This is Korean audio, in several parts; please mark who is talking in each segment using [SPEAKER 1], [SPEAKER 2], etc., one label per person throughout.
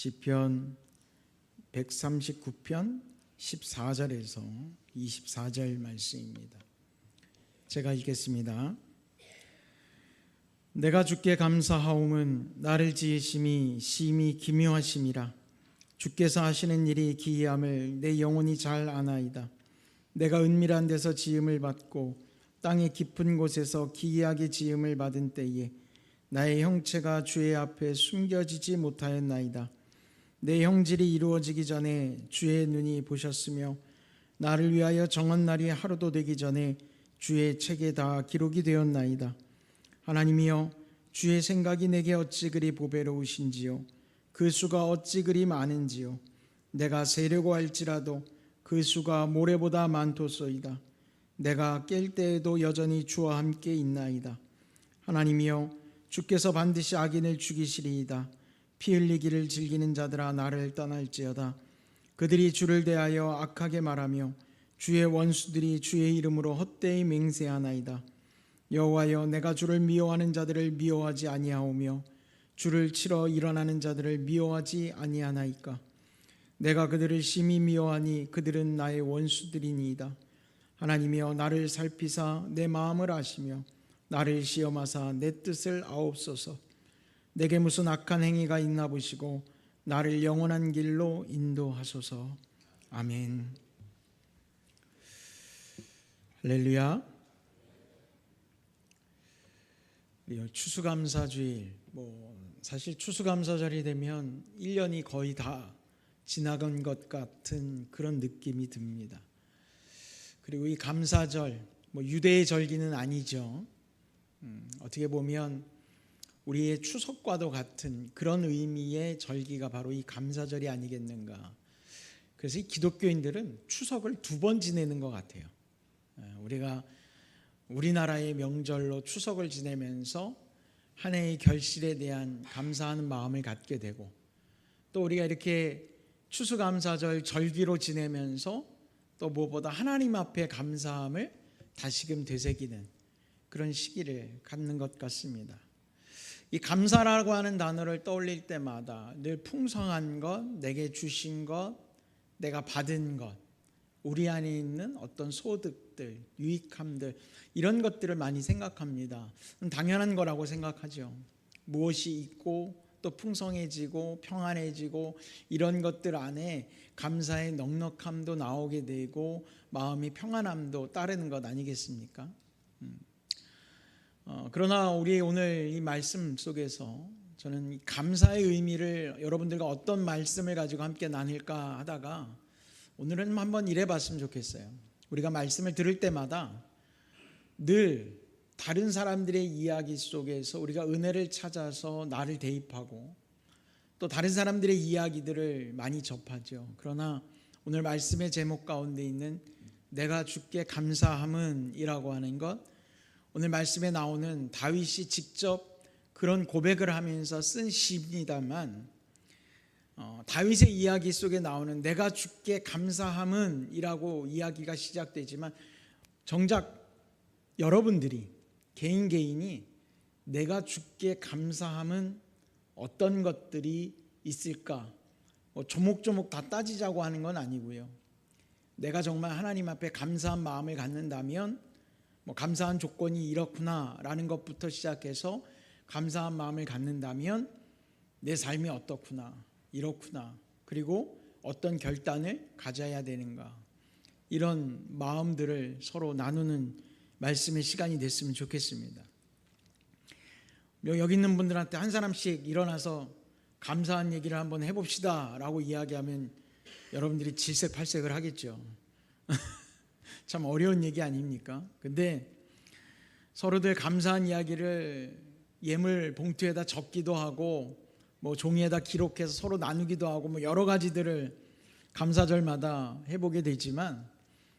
[SPEAKER 1] 시편 139편 14절에서 24절 말씀입니다. 제가 읽겠습니다. 내가 주께 감사하옴은 나를 지으심이 심히 기묘하심이라. 주께서 하시는 일이 기이함을 내 영혼이 잘 아나이다. 내가 은밀한 데서 지음을 받고 땅의 깊은 곳에서 기이하게 지음을 받은 때에 나의 형체가 주의 앞에 숨겨지지 못하였나이다. 내 형질이 이루어지기 전에 주의 눈이 보셨으며 나를 위하여 정한 날이 하루도 되기 전에 주의 책에 다 기록이 되었나이다. 하나님이여, 주의 생각이 내게 어찌 그리 보배로우신지요, 그 수가 어찌 그리 많은지요. 내가 세려고 할지라도 그 수가 모래보다 많도소이다. 내가 깰 때에도 여전히 주와 함께 있나이다. 하나님이여, 주께서 반드시 악인을 죽이시리이다. 피 흘리기를 즐기는 자들아 나를 떠날지어다. 그들이 주를 대하여 악하게 말하며 주의 원수들이 주의 이름으로 헛되이 맹세하나이다. 여호와여, 내가 주를 미워하는 자들을 미워하지 아니하오며 주를 치러 일어나는 자들을 미워하지 아니하나이까. 내가 그들을 심히 미워하니 그들은 나의 원수들이니이다. 하나님이여, 나를 살피사 내 마음을 아시며 나를 시험하사 내 뜻을 아옵소서. 내게 무슨 악한 행위가 있나 보시고 나를 영원한 길로 인도하소서. 아멘. 할렐루야. 추수감사주일, 사실 추수감사절이 되면 1년이 거의 다 지나간 것 같은 그런 느낌이 듭니다. 그리고 이 감사절, 유대의 절기는 아니죠. 어떻게 보면 우리의 추석과도 같은 그런 의미의 절기가 바로 이 감사절이 아니겠는가. 그래서 이 기독교인들은 추석을 2번 지내는 것 같아요. 우리가 우리나라의 명절로 추석을 지내면서 한 해의 결실에 대한 감사하는 마음을 갖게 되고, 또 우리가 이렇게 추수감사절 절기로 지내면서 또 무엇보다 하나님 앞에 감사함을 다시금 되새기는 그런 시기를 갖는 것 같습니다. 이 감사라고 하는 단어를 떠올릴 때마다 늘 풍성한 것, 내게 주신 것, 내가 받은 것, 우리 안에 있는 어떤 소득들, 유익함들, 이런 것들을 많이 생각합니다. 당연한 거라고 생각하죠. 무엇이 있고 또 풍성해지고 평안해지고 이런 것들 안에 감사의 넉넉함도 나오게 되고 마음이 평안함도 따르는 것 아니겠습니까? 그러나 우리 오늘 이 말씀 속에서 저는 감사의 의미를 여러분들과 어떤 말씀을 가지고 함께 나눌까 하다가 오늘은 한번 이래 봤으면 좋겠어요. 우리가 말씀을 들을 때마다 늘 다른 사람들의 이야기 속에서 우리가 은혜를 찾아서 나를 대입하고 또 다른 사람들의 이야기들을 많이 접하죠. 그러나 오늘 말씀의 제목 가운데 있는 내가 주께 감사함은 이라고 하는 것, 오늘 말씀에 나오는 다윗이 직접 그런 고백을 하면서 쓴 시입니다만, 다윗의 이야기 속에 나오는 내가 주께 감사함은 이라고 이야기가 시작되지만 정작 여러분들이 개인이 내가 주께 감사함은 어떤 것들이 있을까, 조목조목 다 따지자고 하는 건 아니고요. 내가 정말 하나님 앞에 감사한 마음을 갖는다면 감사한 조건이 이렇구나 라는 것부터 시작해서 감사한 마음을 갖는다면 내 삶이 어떻구나, 이렇구나, 그리고 어떤 결단을 가져야 되는가, 이런 마음들을 서로 나누는 말씀의 시간이 됐으면 좋겠습니다. 여기 있는 분들한테 한 사람씩 일어나서 감사한 얘기를 한번 해봅시다 라고 이야기하면 여러분들이 질색팔색을 하겠죠. 참 어려운 얘기 아닙니까? 근데 서로들 감사한 이야기를 예물 봉투에다 적기도 하고 종이에다 기록해서 서로 나누기도 하고 여러 가지들을 감사절마다 해보게 되지만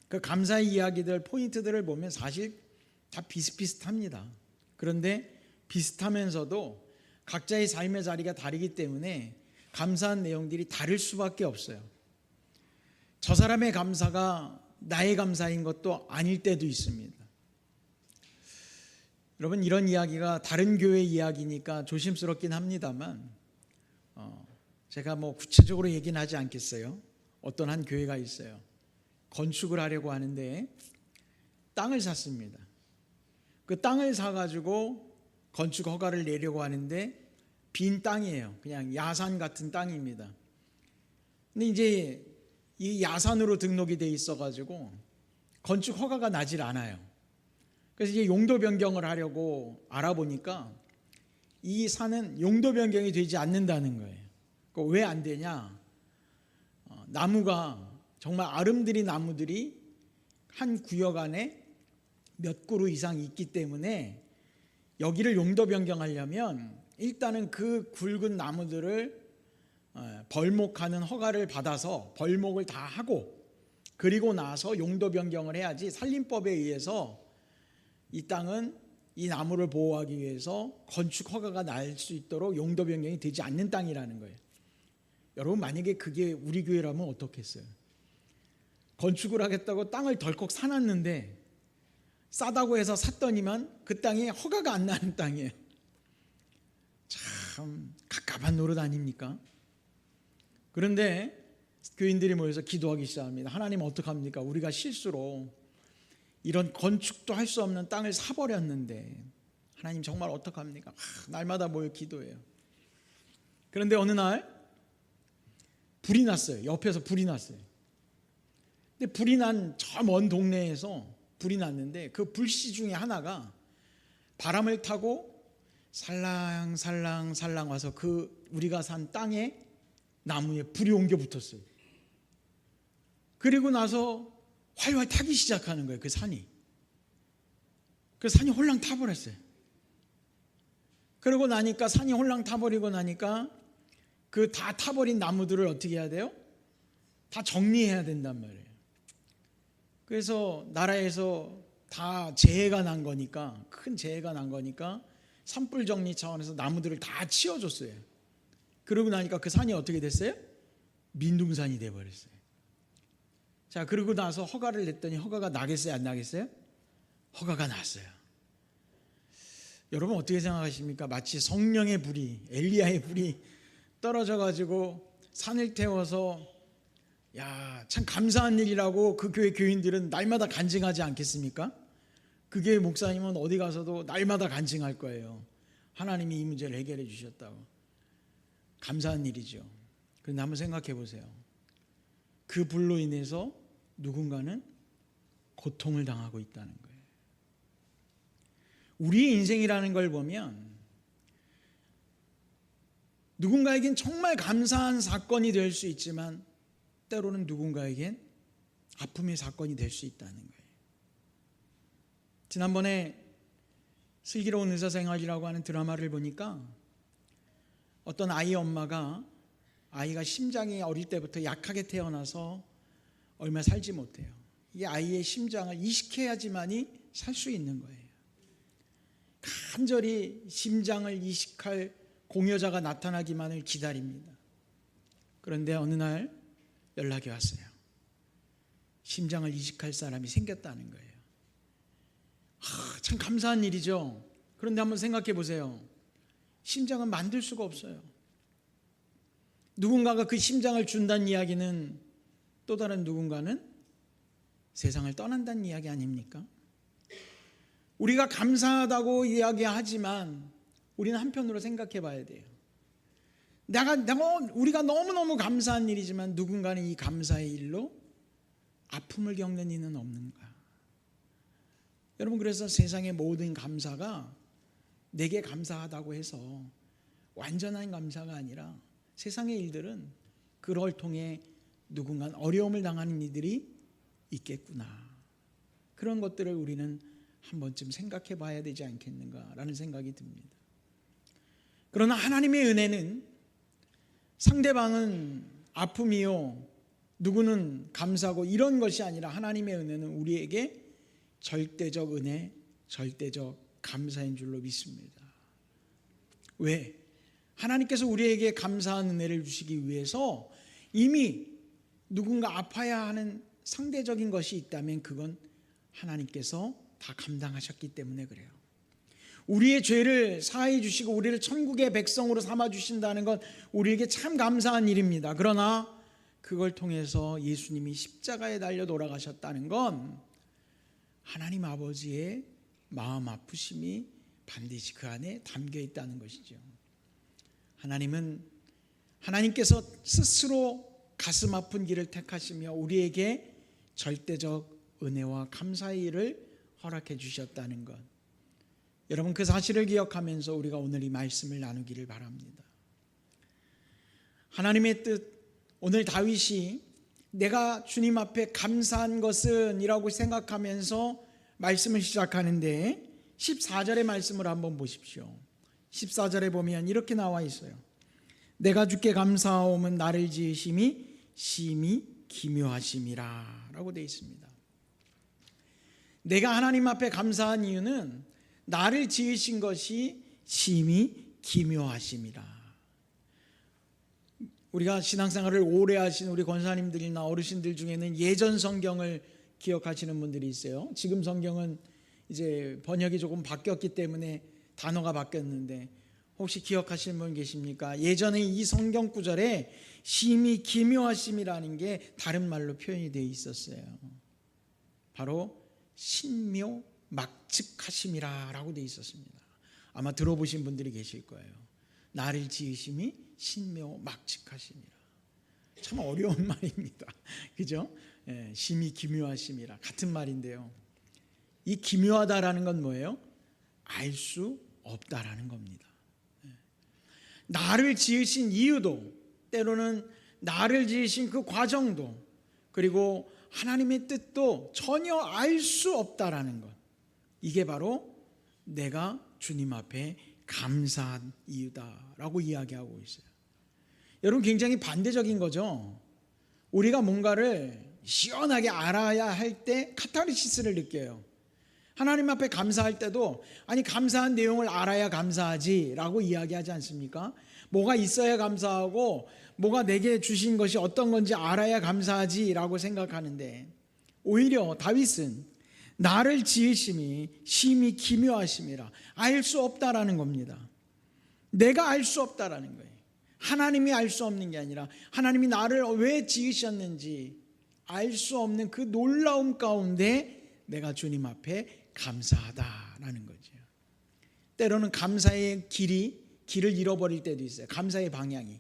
[SPEAKER 1] 그 감사의 이야기들, 포인트들을 보면 사실 다 비슷비슷합니다. 그런데 비슷하면서도 각자의 삶의 자리가 다르기 때문에 감사한 내용들이 다를 수밖에 없어요. 저 사람의 감사가 나의 감사인 것도 아닐 때도 있습니다. 여러분, 이런 이야기가 다른 교회 이야기니까 조심스럽긴 합니다만 제가 뭐 구체적으로 얘기는 하지 않겠어요. 어떤 한 교회가 있어요. 건축을 하려고 하는데 땅을 샀습니다. 그 땅을 사가지고 건축 허가를 내려고 하는데 빈 땅이에요. 그냥 야산 같은 땅입니다. 근데 이제 이 야산으로 등록이 돼 있어가지고 건축 허가가 나질 않아요. 그래서 이제 용도 변경을 하려고 알아보니까 이 산은 용도 변경이 되지 않는다는 거예요. 왜 안 되냐? 나무가 정말 아름드리 나무들이 한 구역 안에 몇 그루 이상 있기 때문에 여기를 용도 변경하려면 일단은 그 굵은 나무들을 벌목하는 허가를 받아서 벌목을 다 하고 그리고 나서 용도 변경을 해야지 산림법에 의해서 이 땅은 이 나무를 보호하기 위해서 건축 허가가 날 수 있도록 용도 변경이 되지 않는 땅이라는 거예요. 여러분 만약에 그게 우리 교회라면 어떻겠어요? 건축을 하겠다고 땅을 덜컥 사놨는데 싸다고 해서 샀더니만 그 땅이 허가가 안 나는 땅이에요. 참 갑갑한 노릇 아닙니까? 그런데 교인들이 모여서 기도하기 시작합니다. 하나님 어떡합니까? 우리가 실수로 이런 건축도 할 수 없는 땅을 사버렸는데 하나님 정말 어떡합니까? 날마다 모여 기도해요. 그런데 어느 날 불이 났어요. 옆에서 불이 났어요. 근데 불이 난 저 먼 동네에서 불이 났는데 그 불씨 중에 하나가 바람을 타고 살랑살랑 와서 그 우리가 산 땅에 나무에 불이 옮겨 붙었어요. 그리고 나서 활활 타기 시작하는 거예요. 그 산이. 그 산이 홀랑 타버렸어요. 그러고 나니까 산이 홀랑 타버리고 나니까 그 다 타버린 나무들을 어떻게 해야 돼요? 다 정리해야 된단 말이에요. 그래서 나라에서 다 재해가 난 거니까 큰 재해가 난 거니까 산불 정리 차원에서 나무들을 다 치워줬어요. 그러고 나니까 그 산이 어떻게 됐어요? 민둥산이 돼버렸어요. 자, 그러고 나서 허가를 냈더니 허가가 나겠어요? 안 나겠어요? 허가가 났어요. 여러분 어떻게 생각하십니까? 마치 성령의 불이 엘리야의 불이 떨어져 가지고 산을 태워서 야, 참 감사한 일이라고 그 교회 교인들은 날마다 간증하지 않겠습니까? 그 교회 목사님은 어디 가서도 날마다 간증할 거예요. 하나님이 이 문제를 해결해 주셨다고. 감사한 일이죠. 그런데 한번 생각해 보세요. 그 불로 인해서 누군가는 고통을 당하고 있다는 거예요. 우리의 인생이라는 걸 보면 누군가에겐 정말 감사한 사건이 될 수 있지만 때로는 누군가에겐 아픔의 사건이 될 수 있다는 거예요. 지난번에 슬기로운 의사생활이라고 하는 드라마를 보니까 어떤 아이 엄마가 아이가 심장이 어릴 때부터 약하게 태어나서 얼마 살지 못해요. 이 아이의 심장을 이식해야지만이 살 수 있는 거예요. 간절히 심장을 이식할 공여자가 나타나기만을 기다립니다. 그런데 어느 날 연락이 왔어요. 심장을 이식할 사람이 생겼다는 거예요. 참 감사한 일이죠. 그런데 한번 생각해 보세요. 심장은 만들 수가 없어요. 누군가가 그 심장을 준다는 이야기는 또 다른 누군가는 세상을 떠난다는 이야기 아닙니까? 우리가 감사하다고 이야기하지만 우리는 한편으로 생각해 봐야 돼요. 우리가 너무너무 감사한 일이지만 누군가는 이 감사의 일로 아픔을 겪는 이는 없는가? 여러분, 그래서 세상의 모든 감사가 내게 감사하다고 해서 완전한 감사가 아니라 세상의 일들은 그걸 통해 누군가는 어려움을 당하는 이들이 있겠구나. 그런 것들을 우리는 한 번쯤 생각해 봐야 되지 않겠는가라는 생각이 듭니다. 그러나 하나님의 은혜는 상대방은 아픔이요, 누구는 감사하고 이런 것이 아니라 하나님의 은혜는 우리에게 절대적 은혜, 절대적 감사인 줄로 믿습니다. 왜? 하나님께서 우리에게 감사한 은혜를 주시기 위해서 이미 누군가 아파야 하는 상대적인 것이 있다면 그건 하나님께서 다 감당하셨기 때문에 그래요. 우리의 죄를 사하여 주시고 우리를 천국의 백성으로 삼아 주신다는 건 우리에게 참 감사한 일입니다. 그러나 그걸 통해서 예수님이 십자가에 달려 돌아가셨다는 건 하나님 아버지의 마음 아프심이 반드시 그 안에 담겨 있다는 것이죠. 하나님께서 스스로 가슴 아픈 길을 택하시며 우리에게 절대적 은혜와 감사의 일을 허락해 주셨다는 것. 여러분, 그 사실을 기억하면서 우리가 오늘 이 말씀을 나누기를 바랍니다. 하나님의 뜻, 오늘 다윗이 내가 주님 앞에 감사한 것은 이라고 생각하면서 말씀을 시작하는데 14절의 말씀을 한번 보십시오. 14절에 보면 이렇게 나와 있어요. 내가 주께 감사하오면 나를 지으심이 심히 기묘하심이라 라고 되어 있습니다. 내가 하나님 앞에 감사한 이유는 나를 지으신 것이 심히 기묘하심이라. 우리가 신앙생활을 오래 하신 우리 권사님들이나 어르신들 중에는 예전 성경을 기억하시는 분들이 있어요. 지금 성경은 이제 번역이 조금 바뀌었기 때문에 단어가 바뀌었는데 혹시 기억하시는 분 계십니까? 예전에 이 성경 구절에 심히 기묘하심이라는 게 다른 말로 표현이 되어 있었어요. 바로 신묘막측하심이라 라고 되어 있었습니다. 아마 들어보신 분들이 계실 거예요. 나를 지으심이 신묘막측하심이라. 참 어려운 말입니다. 그죠? 심히 기묘하심이라 같은 말인데요. 이 기묘하다라는 건 뭐예요? 알 수 없다라는 겁니다. 나를 지으신 이유도, 때로는 나를 지으신 그 과정도, 그리고 하나님의 뜻도 전혀 알 수 없다라는 것. 이게 바로 내가 주님 앞에 감사한 이유다라고 이야기하고 있어요. 여러분, 굉장히 반대적인 거죠. 우리가 뭔가를 시원하게 알아야 할 때 카타르시스를 느껴요. 하나님 앞에 감사할 때도 아니 감사한 내용을 알아야 감사하지 라고 이야기하지 않습니까? 뭐가 있어야 감사하고 뭐가 내게 주신 것이 어떤 건지 알아야 감사하지 라고 생각하는데, 오히려 다윗은 나를 지으심이 심히 기묘하심이라, 알 수 없다라는 겁니다. 내가 알 수 없다라는 거예요. 하나님이 알 수 없는 게 아니라 하나님이 나를 왜 지으셨는지 알 수 없는 그 놀라움 가운데 내가 주님 앞에 감사하다라는 거죠. 때로는 감사의 길을 잃어버릴 때도 있어요. 감사의 방향이.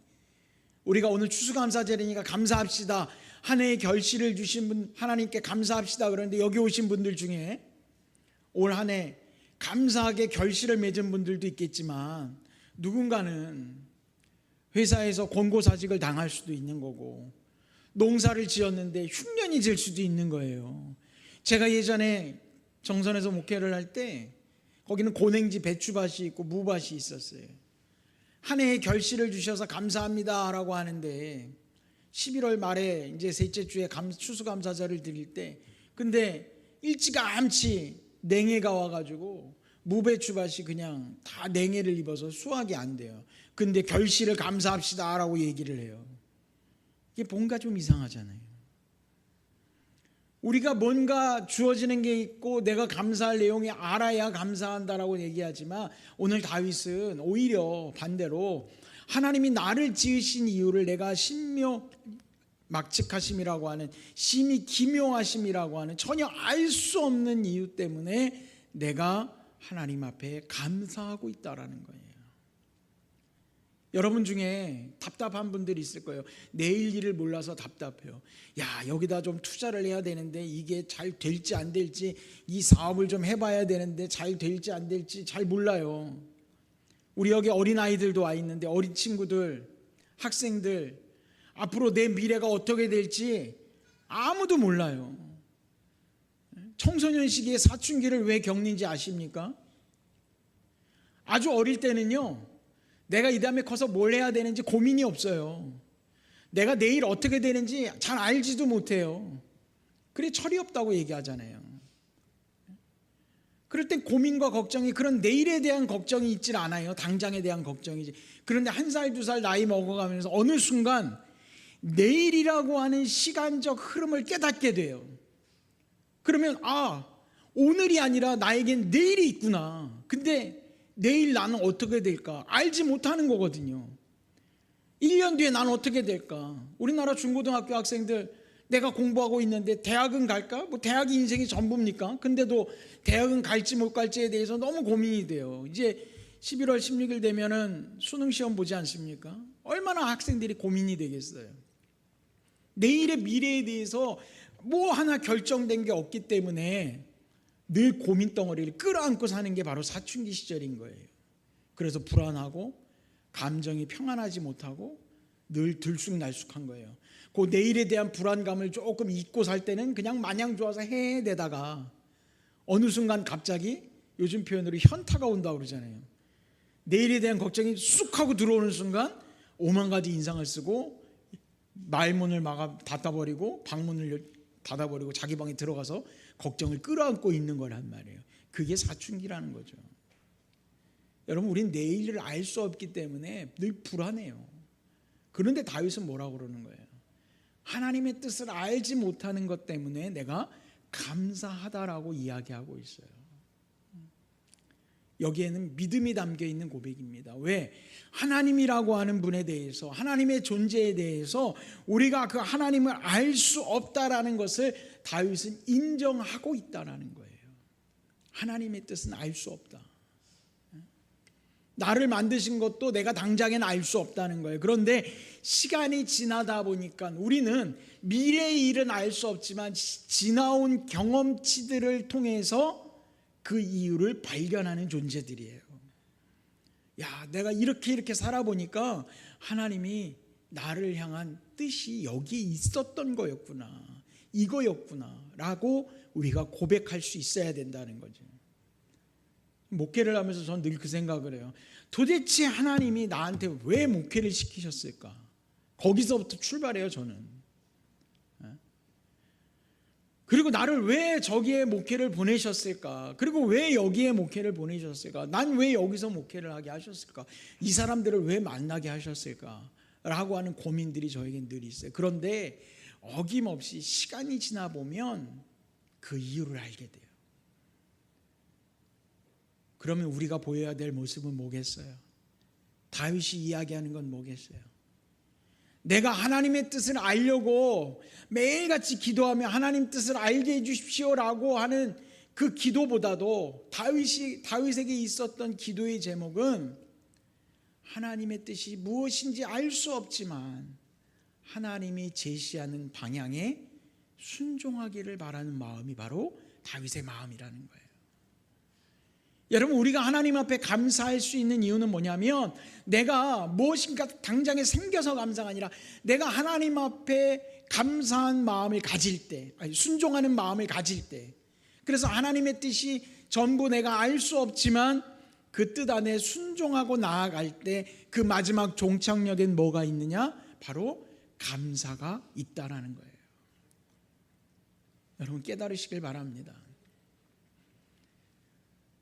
[SPEAKER 1] 우리가 오늘 추수감사절이니까 감사합시다, 한 해의 결실을 주신 분 하나님께 감사합시다 그러는데, 여기 오신 분들 중에 올 한 해 감사하게 결실을 맺은 분들도 있겠지만 누군가는 회사에서 권고사직을 당할 수도 있는 거고, 농사를 지었는데 흉년이 질 수도 있는 거예요. 제가 예전에 정선에서 목회를 할 때 거기는 고냉지 배추밭이 있고 무밭이 있었어요. 한 해의 결실을 주셔서 감사합니다 라고 하는데 11월 말에 이제 셋째 주에 추수감사절을 드릴 때, 근데 일찌감치 냉해가 와가지고 무배추밭이 그냥 다 냉해를 입어서 수확이 안 돼요. 근데 결실을 감사합시다 라고 얘기를 해요. 이게 뭔가 좀 이상하잖아요. 우리가 뭔가 주어지는 게 있고 내가 감사할 내용이 알아야 감사한다라고 얘기하지만, 오늘 다윗은 오히려 반대로 하나님이 나를 지으신 이유를 내가 신묘막측하심이라고 하는, 심히 기묘하심이라고 하는 전혀 알 수 없는 이유 때문에 내가 하나님 앞에 감사하고 있다라는 거예요. 여러분 중에 답답한 분들이 있을 거예요. 내일 일을 몰라서 답답해요. 야, 여기다 좀 투자를 해야 되는데 이게 잘 될지 안 될지, 이 사업을 좀 해봐야 되는데 잘 될지 안 될지 잘 몰라요. 우리 여기 어린아이들도 와 있는데, 어린 친구들, 학생들, 앞으로 내 미래가 어떻게 될지 아무도 몰라요. 청소년 시기에 사춘기를 왜 겪는지 아십니까? 아주 어릴 때는요, 내가 이 다음에 커서 뭘 해야 되는지 고민이 없어요. 내가 내일 어떻게 되는지 잘 알지도 못해요. 그래 철이 없다고 얘기하잖아요. 그럴 땐 고민과 걱정이, 그런 내일에 대한 걱정이 있질 않아요. 당장에 대한 걱정이지. 그런데 1살, 2살 나이 먹어가면서 어느 순간 내일이라고 하는 시간적 흐름을 깨닫게 돼요. 그러면 오늘이 아니라 나에겐 내일이 있구나. 근데 내일 나는 어떻게 될까 알지 못하는 거거든요. 1년 뒤에 나는 어떻게 될까? 우리나라 중고등학교 학생들 내가 공부하고 있는데 대학은 갈까? 뭐 대학이 인생이 전부입니까? 근데도 대학은 갈지 못 갈지에 대해서 너무 고민이 돼요. 이제 11월 16일 되면은 수능 시험 보지 않습니까? 얼마나 학생들이 고민이 되겠어요. 내일의 미래에 대해서 뭐 하나 결정된 게 없기 때문에 늘 고민 덩어리를 끌어안고 사는 게 바로 사춘기 시절인 거예요. 그래서 불안하고 감정이 평안하지 못하고 늘 들쑥날쑥한 거예요. 그 내일에 대한 불안감을 조금 잊고 살 때는 그냥 마냥 좋아서 헤매다가 어느 순간 갑자기 요즘 표현으로 현타가 온다고 그러잖아요. 내일에 대한 걱정이 쑥 하고 들어오는 순간 오만 가지 인상을 쓰고 말문을 닫아버리고 방문을 닫아버리고 자기 방에 들어가서 걱정을 끌어안고 있는 거란 말이에요. 그게 사춘기라는 거죠. 여러분, 우린 내일을 알 수 없기 때문에 늘 불안해요. 그런데 다윗은 뭐라고 그러는 거예요? 하나님의 뜻을 알지 못하는 것 때문에 내가 감사하다라고 이야기하고 있어요. 여기에는 믿음이 담겨 있는 고백입니다. 왜? 하나님이라고 하는 분에 대해서, 하나님의 존재에 대해서 우리가 그 하나님을 알 수 없다라는 것을 다윗은 인정하고 있다라는 거예요. 하나님의 뜻은 알 수 없다. 나를 만드신 것도 내가 당장엔 알 수 없다는 거예요. 그런데 시간이 지나다 보니까 우리는 미래의 일은 알 수 없지만 지나온 경험치들을 통해서 그 이유를 발견하는 존재들이에요. 야, 내가 이렇게 살아보니까 하나님이 나를 향한 뜻이 여기에 있었던 거였구나, 이거였구나 라고 우리가 고백할 수 있어야 된다는 거죠. 목회를 하면서 저는 늘 그 생각을 해요. 도대체 하나님이 나한테 왜 목회를 시키셨을까? 거기서부터 출발해요, 저는. 그리고 나를 왜 저기에 목회를 보내셨을까? 그리고 왜 여기에 목회를 보내셨을까? 난 왜 여기서 목회를 하게 하셨을까? 이 사람들을 왜 만나게 하셨을까? 라고 하는 고민들이 저에겐 늘 있어요. 그런데 어김없이 시간이 지나 보면 그 이유를 알게 돼요. 그러면 우리가 보여야 될 모습은 뭐겠어요? 다윗이 이야기하는 건 뭐겠어요? 내가 하나님의 뜻을 알려고 매일같이 기도하며 하나님 뜻을 알게 해주십시오라고 하는 그 기도보다도 다윗에게 있었던 기도의 제목은 하나님의 뜻이 무엇인지 알 수 없지만 하나님이 제시하는 방향에 순종하기를 바라는 마음이 바로 다윗의 마음이라는 거예요. 여러분, 우리가 하나님 앞에 감사할 수 있는 이유는 뭐냐면 내가 무엇인가 당장에 생겨서 감사가 아니라 내가 하나님 앞에 감사한 마음을 가질 때, 순종하는 마음을 가질 때, 그래서 하나님의 뜻이 전부 내가 알 수 없지만 그 뜻 안에 순종하고 나아갈 때 그 마지막 종착역엔 뭐가 있느냐? 바로 감사가 있다라는 거예요. 여러분, 깨달으시길 바랍니다.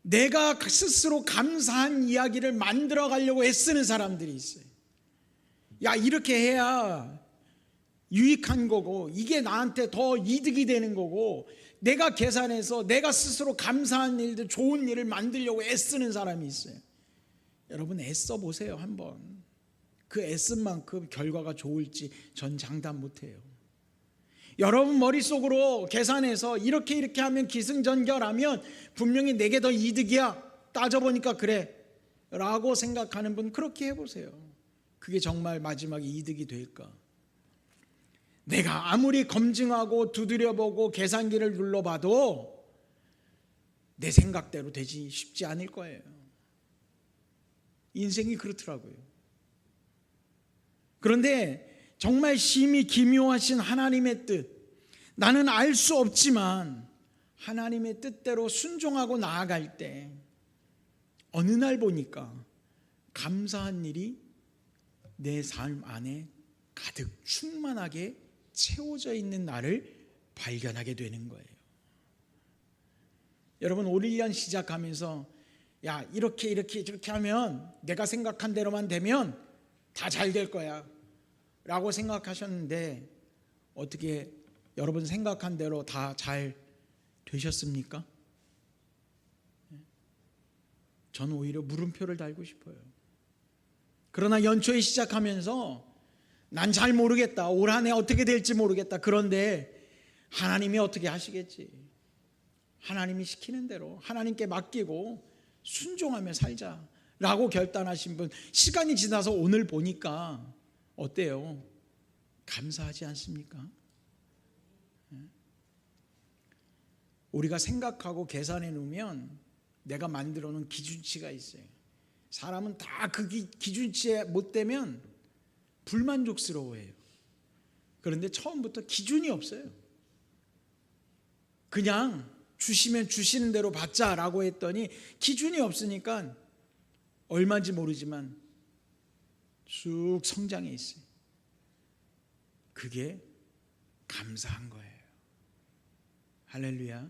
[SPEAKER 1] 내가 스스로 감사한 이야기를 만들어 가려고 애쓰는 사람들이 있어요. 야, 이렇게 해야 유익한 거고 이게 나한테 더 이득이 되는 거고 내가 계산해서 내가 스스로 감사한 일들, 좋은 일을 만들려고 애쓰는 사람이 있어요. 여러분, 애써 보세요. 한번 그 애쓴 만큼 결과가 좋을지 전 장담 못해요. 여러분 머릿속으로 계산해서 이렇게 하면 기승전결하면 분명히 내게 더 이득이야, 따져보니까 그래 라고 생각하는 분 그렇게 해보세요. 그게 정말 마지막에 이득이 될까? 내가 아무리 검증하고 두드려보고 계산기를 눌러봐도 내 생각대로 되지 쉽지 않을 거예요. 인생이 그렇더라고요. 그런데 정말 심히 기묘하신 하나님의 뜻, 나는 알 수 없지만 하나님의 뜻대로 순종하고 나아갈 때 어느 날 보니까 감사한 일이 내 삶 안에 가득 충만하게 채워져 있는 나를 발견하게 되는 거예요. 여러분, 올 1년 시작하면서 야, 이렇게 하면 내가 생각한 대로만 되면 다 잘 될 거야 라고 생각하셨는데 어떻게 여러분 생각한 대로 다 잘 되셨습니까? 저는 오히려 물음표를 달고 싶어요. 그러나 연초에 시작하면서 난 잘 모르겠다, 올 한 해 어떻게 될지 모르겠다, 그런데 하나님이 어떻게 하시겠지, 하나님이 시키는 대로 하나님께 맡기고 순종하며 살자라고 결단하신 분, 시간이 지나서 오늘 보니까 어때요? 감사하지 않습니까? 우리가 생각하고 계산해 놓으면 내가 만들어 놓은 기준치가 있어요. 사람은 다 그 기준치에 못 되면 불만족스러워해요. 그런데 처음부터 기준이 없어요. 그냥 주시면 주시는 대로 받자라고 했더니 기준이 없으니까 얼마인지 모르지만 쭉 성장해 있어요. 그게 감사한 거예요. 할렐루야.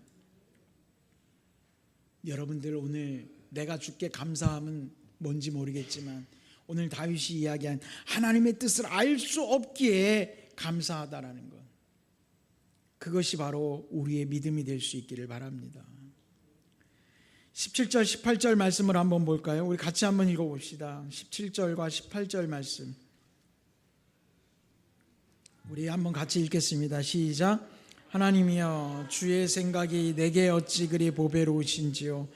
[SPEAKER 1] 여러분들 오늘 내가 주께 감사함은 뭔지 모르겠지만 오늘 다윗이 이야기한 하나님의 뜻을 알 수 없기에 감사하다라는 것, 그것이 바로 우리의 믿음이 될 수 있기를 바랍니다. 17절 18절 말씀을 한번 볼까요? 우리 같이 한번 읽어봅시다. 17절과 18절 말씀 우리 한번 같이 읽겠습니다. 시작. 하나님이여, 주의 생각이 내게 어찌 그리 보배로우신지요,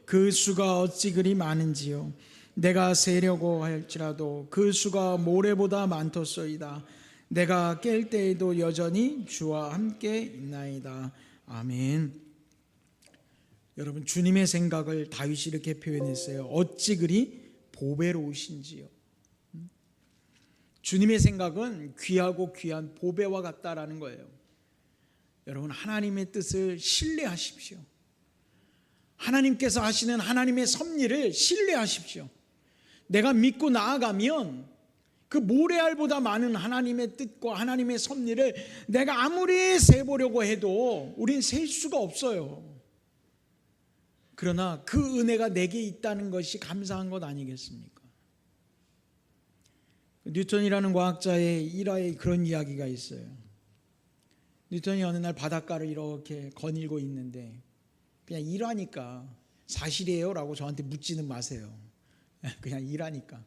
[SPEAKER 1] 그 수가 어찌 그리 많은지요. 내가 세려고 할지라도 그 수가 모래보다 많도소이다. 내가 깰 때에도 여전히 주와 함께 있나이다. 아멘. 여러분, 주님의 생각을 다윗이 이렇게 표현했어요. 어찌 그리 보배로우신지요. 주님의 생각은 귀하고 귀한 보배와 같다라는 거예요. 여러분, 하나님의 뜻을 신뢰하십시오. 하나님께서 하시는 하나님의 섭리를 신뢰하십시오. 내가 믿고 나아가면 그 모래알보다 많은 하나님의 뜻과 하나님의 섭리를 내가 아무리 세보려고 해도 우린 셀 수가 없어요. 그러나 그 은혜가 내게 있다는 것이 감사한 것 아니겠습니까? 뉴턴이라는 과학자의 일화에 그런 이야기가 있어요. 뉴턴이 어느 날 바닷가를 이렇게 거닐고 있는데, 그냥 일하니까 사실이에요? 라고 저한테 묻지는 마세요. 그냥 일하니까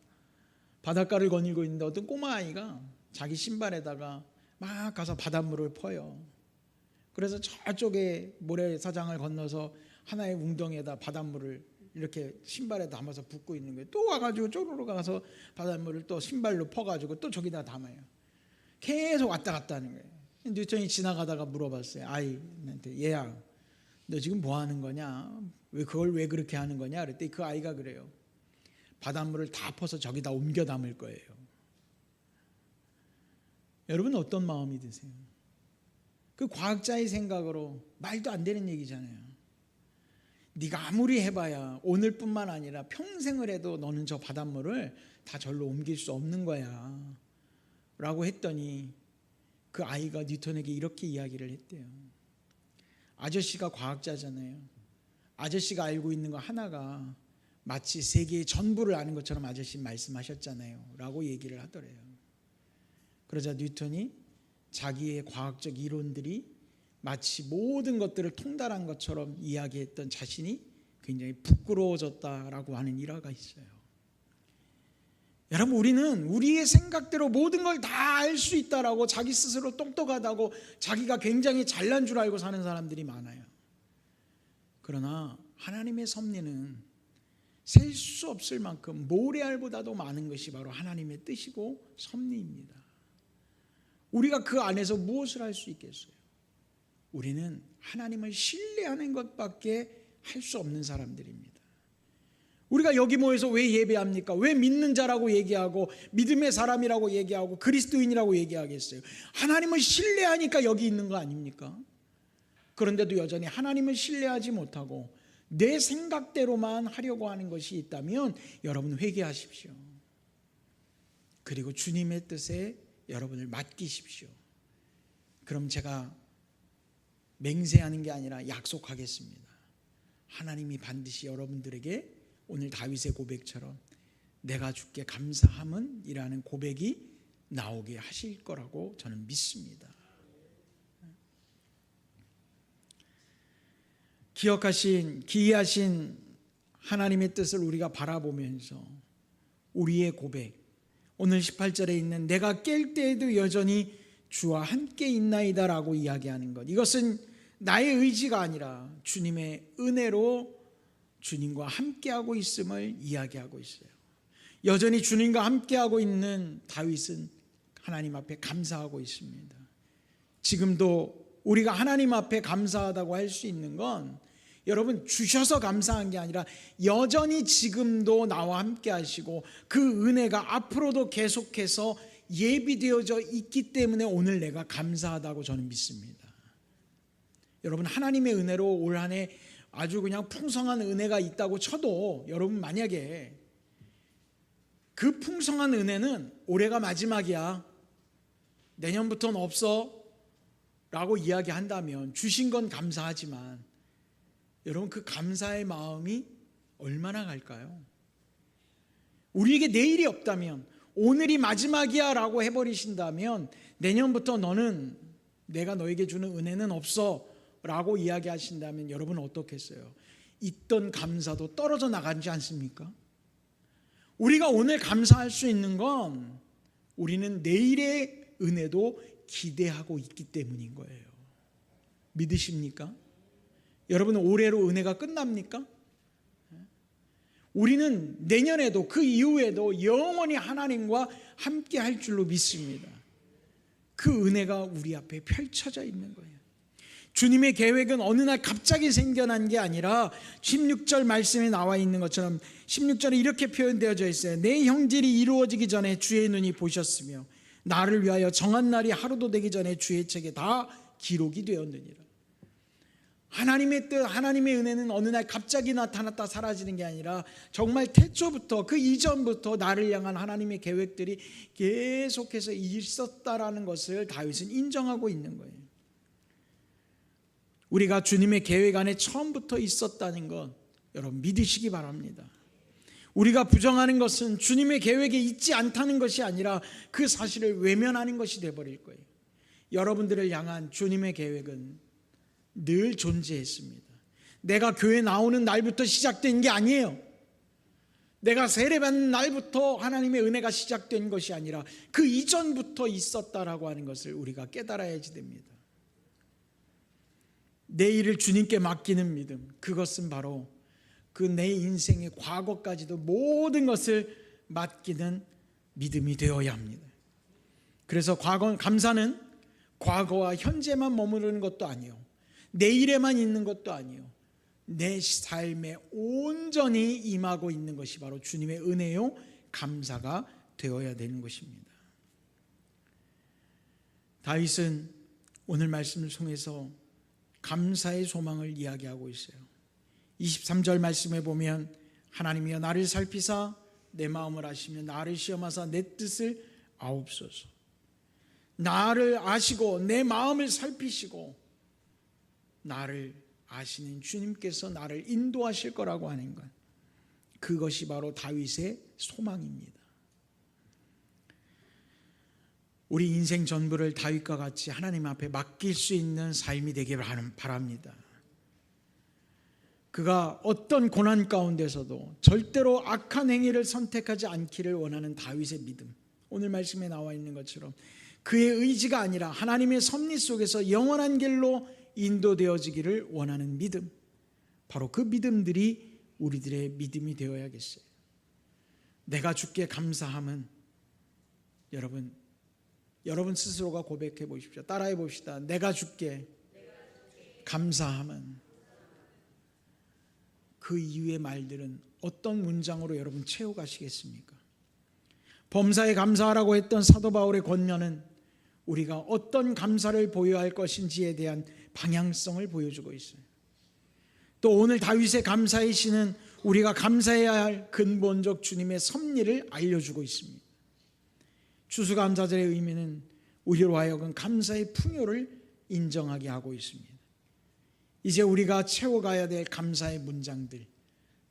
[SPEAKER 1] 바닷가를 거닐고 있는데 어떤 꼬마아이가 자기 신발에다가 막 가서 바닷물을 퍼요. 그래서 저쪽에 모래사장을 건너서 하나의 웅덩이에다 바닷물을 이렇게 신발에 담아서 붓고 있는 거예요. 또 와가지고 쪼르르 가서 바닷물을 또 신발로 퍼가지고 또 저기다 담아요. 계속 왔다 갔다 하는 거예요. 뉴턴이 지나가다가 물어봤어요. 아이한테, 얘야, 너 지금 뭐 하는 거냐? 그걸 왜 그렇게 하는 거냐? 그랬더니 그 아이가 그래요. 바닷물을 다 퍼서 저기다 옮겨 담을 거예요. 여러분, 어떤 마음이 드세요? 그 과학자의 생각으로 말도 안 되는 얘기잖아요. 네가 아무리 해봐야 오늘뿐만 아니라 평생을 해도 너는 저 바닷물을 다 절로 옮길 수 없는 거야 라고 했더니 그 아이가 뉴턴에게 이렇게 이야기를 했대요. 아저씨가 과학자잖아요. 아저씨가 알고 있는 거 하나가 마치 세계의 전부를 아는 것처럼 아저씨 말씀하셨잖아요 라고 얘기를 하더래요. 그러자 뉴턴이 자기의 과학적 이론들이 마치 모든 것들을 통달한 것처럼 이야기했던 자신이 굉장히 부끄러워졌다라고 하는 일화가 있어요. 여러분, 우리는 우리의 생각대로 모든 걸 다 알 수 있다라고 자기 스스로 똑똑하다고 자기가 굉장히 잘난 줄 알고 사는 사람들이 많아요. 그러나 하나님의 섭리는 셀 수 없을 만큼 모래알보다도 많은 것이 바로 하나님의 뜻이고 섭리입니다. 우리가 그 안에서 무엇을 할 수 있겠어요? 우리는 하나님을 신뢰하는 것밖에 할 수 없는 사람들입니다. 우리가 여기 모여서 왜 예배합니까? 왜 믿는 자라고 얘기하고 믿음의 사람이라고 얘기하고 그리스도인이라고 얘기하겠어요? 하나님을 신뢰하니까 여기 있는 거 아닙니까? 그런데도 여전히 하나님을 신뢰하지 못하고 내 생각대로만 하려고 하는 것이 있다면 여러분 회개하십시오. 그리고 주님의 뜻에 여러분을 맡기십시오. 그럼 제가 맹세하는 게 아니라 약속하겠습니다. 하나님이 반드시 여러분들에게 오늘 다윗의 고백처럼 내가 주께 감사함은 이라는 고백이 나오게 하실 거라고 저는 믿습니다. 기이하신 하나님의 뜻을 우리가 바라보면서 우리의 고백, 오늘 18절에 있는 내가 깰 때에도 여전히 주와 함께 있나이다 라고 이야기하는 것, 이것은 나의 의지가 아니라 주님의 은혜로 주님과 함께하고 있음을 이야기하고 있어요. 여전히 주님과 함께하고 있는 다윗은 하나님 앞에 감사하고 있습니다. 지금도 우리가 하나님 앞에 감사하다고 할 수 있는 건 여러분 주셔서 감사한 게 아니라 여전히 지금도 나와 함께 하시고 그 은혜가 앞으로도 계속해서 예비되어져 있기 때문에 오늘 내가 감사하다고 저는 믿습니다. 여러분, 하나님의 은혜로 올 한 해 아주 그냥 풍성한 은혜가 있다고 쳐도 여러분 만약에 그 풍성한 은혜는 올해가 마지막이야, 내년부터는 없어 라고 이야기한다면 주신 건 감사하지만 여러분 그 감사의 마음이 얼마나 갈까요? 우리에게 내일이 없다면, 오늘이 마지막이야 라고 해버리신다면 내년부터 너는 내가 너에게 주는 은혜는 없어 라고 이야기하신다면 여러분은 어떻겠어요? 있던 감사도 떨어져 나가지 않습니까? 우리가 오늘 감사할 수 있는 건 우리는 내일의 은혜도 기대하고 있기 때문인 거예요. 믿으십니까? 여러분, 올해로 은혜가 끝납니까? 우리는 내년에도 그 이후에도 영원히 하나님과 함께 할 줄로 믿습니다. 그 은혜가 우리 앞에 펼쳐져 있는 거예요. 주님의 계획은 어느 날 갑자기 생겨난 게 아니라 16절 말씀에 나와 있는 것처럼 16절에 이렇게 표현되어져 있어요. 내 형질이 이루어지기 전에 주의 눈이 보셨으며 나를 위하여 정한 날이 하루도 되기 전에 주의 책에 다 기록이 되었느니라. 하나님의 뜻, 하나님의 은혜는 어느 날 갑자기 나타났다 사라지는 게 아니라 정말 태초부터, 그 이전부터 나를 향한 하나님의 계획들이 계속해서 있었다라는 것을 다윗은 인정하고 있는 거예요. 우리가 주님의 계획 안에 처음부터 있었다는 것 여러분 믿으시기 바랍니다. 우리가 부정하는 것은 주님의 계획에 있지 않다는 것이 아니라 그 사실을 외면하는 것이 되어버릴 거예요. 여러분들을 향한 주님의 계획은 늘 존재했습니다. 내가 교회 나오는 날부터 시작된 게 아니에요. 내가 세례받는 날부터 하나님의 은혜가 시작된 것이 아니라 그 이전부터 있었다라고 하는 것을 우리가 깨달아야지 됩니다. 내일을 주님께 맡기는 믿음, 그것은 바로 그 내 인생의 과거까지도 모든 것을 맡기는 믿음이 되어야 합니다. 그래서 감사는 과거와 현재만 머무르는 것도 아니요, 내일에만 있는 것도 아니요, 내 삶에 온전히 임하고 있는 것이 바로 주님의 은혜요 감사가 되어야 되는 것입니다. 다윗은 오늘 말씀을 통해서 감사의 소망을 이야기하고 있어요. 23절 말씀에 보면 하나님이여 나를 살피사 내 마음을 아시며 나를 시험하사 내 뜻을 아옵소서. 나를 아시고 내 마음을 살피시고 나를 아시는 주님께서 나를 인도하실 거라고 하는 것, 그것이 바로 다윗의 소망입니다. 우리 인생 전부를 다윗과 같이 하나님 앞에 맡길 수 있는 삶이 되길 바랍니다. 그가 어떤 고난 가운데서도 절대로 악한 행위를 선택하지 않기를 원하는 다윗의 믿음, 오늘 말씀에 나와 있는 것처럼 그의 의지가 아니라 하나님의 섭리 속에서 영원한 길로 인도되어지기를 원하는 믿음, 바로 그 믿음들이 우리들의 믿음이 되어야겠어요. 내가 주께 감사함은, 여러분 스스로가 고백해 보십시오. 따라해 봅시다. 내가 주께 감사함은, 그 이후의 말들은 어떤 문장으로 여러분 채워가시겠습니까? 범사에 감사하라고 했던 사도 바울의 권면은 우리가 어떤 감사를 보여야 할 것인지에 대한 방향성을 보여주고 있어요. 또 오늘 다윗의 감사의 시는 우리가 감사해야 할 근본적 주님의 섭리를 알려주고 있습니다. 추수감사절의 의미는 우리로 하여금 감사의 풍요를 인정하게 하고 있습니다. 이제 우리가 채워가야 될 감사의 문장들,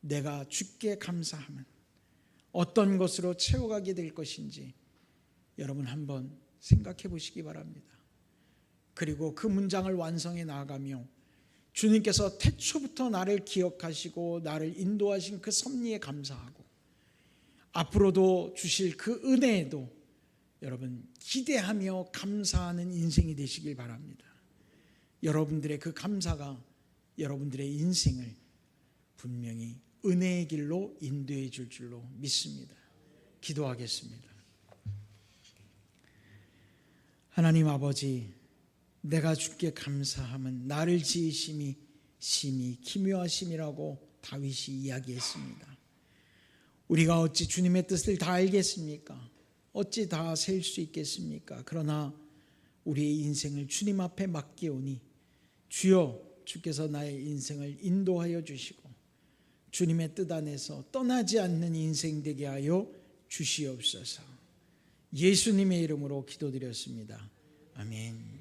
[SPEAKER 1] 내가 주께 감사하면 어떤 것으로 채워가게 될 것인지 여러분 한번 생각해 보시기 바랍니다. 그리고 그 문장을 완성해 나아가며 주님께서 태초부터 나를 기억하시고 나를 인도하신 그 섭리에 감사하고 앞으로도 주실 그 은혜에도 여러분 기대하며 감사하는 인생이 되시길 바랍니다. 여러분들의 그 감사가 여러분들의 인생을 분명히 은혜의 길로 인도해 줄 줄로 믿습니다. 기도하겠습니다. 하나님 아버지, 내가 주께 감사함은 나를 지으심이 심히 기묘하심이라고 다윗이 이야기했습니다. 우리가 어찌 주님의 뜻을 다 알겠습니까? 어찌 다 셀 수 있겠습니까? 그러나 우리의 인생을 주님 앞에 맡기오니 주여, 주께서 나의 인생을 인도하여 주시고 주님의 뜻 안에서 떠나지 않는 인생 되게 하여 주시옵소서. 예수님의 이름으로 기도드렸습니다. 아멘.